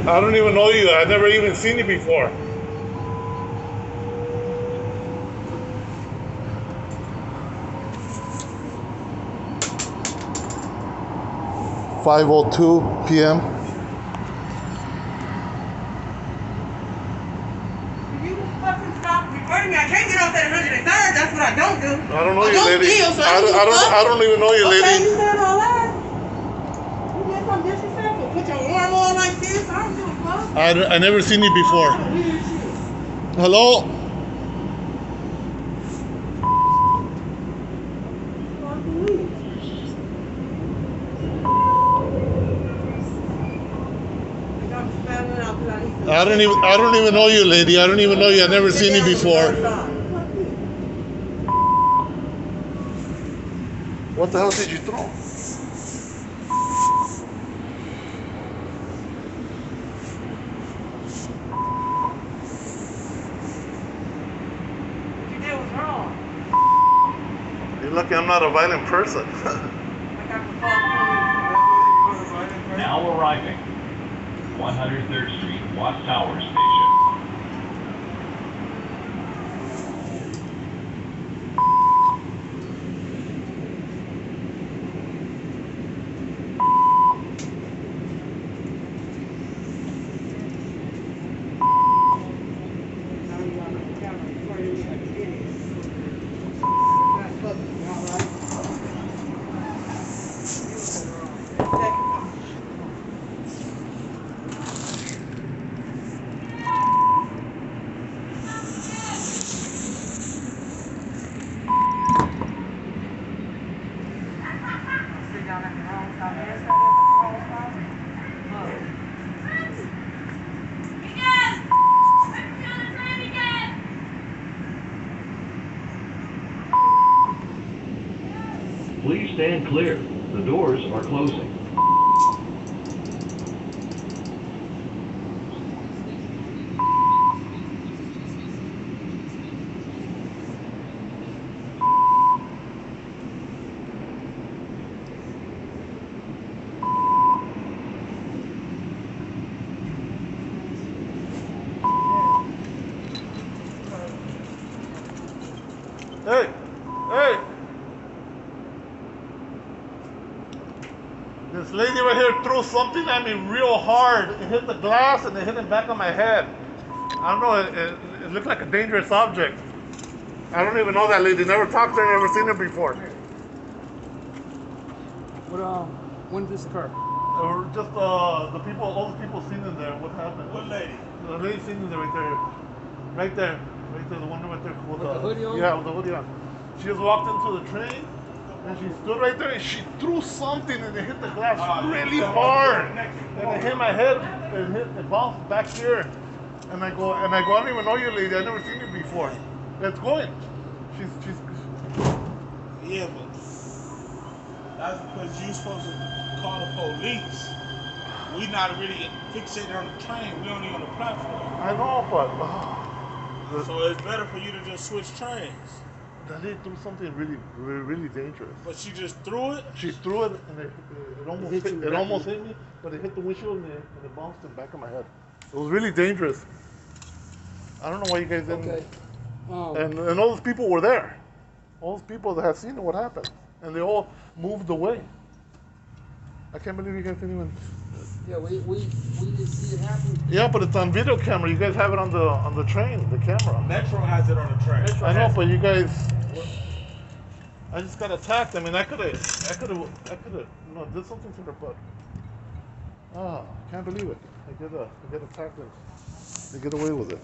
I don't even know you. I've never even seen you before. "5:02 p.m. You fucking stop recording me. I can't get off at 103rd. That's what I don't do. I don't know you, don't lady. steal, so I don't even know you, Okay, lady. you said all that. You did something disrespectful. Put your arm on like this. I don't give a fuck. I never seen you before. Weird shit. Hello? I don't even know you, lady. I don't even know you. I've never seen you before. What the hell did you throw? You did was wrong. You're lucky I'm not a violent person. Now arriving, 103rd Street, Watchtower Station. Please stand clear. The doors are closing. Hey! Hey! This lady right here threw something at me real hard. It hit the glass and it hit the back of my head. I don't know, it looked like a dangerous object. I don't even know that lady. Never talked to her, never seen her before. When did this occur? Or just the people, all the people seen in there. What happened? What lady? The lady seen in there right there. Right there. Right there, the one right there. With the hoodie on? Yeah, with the hoodie on. She just walked into the train and she stood right there and she threw something and it hit the glass really hard. And it hit my head and it bounced back here. And I go, I don't even know you, lady. I've never seen you before. Let's go in. She's. Yeah, but that's because you're supposed to call the police. We not really fixated on the train. We only on the platform. I know, but So it's better for you to just switch trains. that lady threw something really dangerous. But she just threw it. She threw it and it almost hit me, but it hit the windshield and it bounced in the back of my head. It was really dangerous. I don't know why you guys didn't. Okay. And all those people were there. All those people that had seen what happened, and they all moved away. I can't believe you guys didn't even. Yeah, we didn't see it happen. Yeah, but it's on video camera. You guys have it on the train, the camera. Metro has it on the train. I know, but you guys. I just got attacked. I mean, I could have, did something to her, but. Oh, I can't believe it. I get attacked and they get away with it.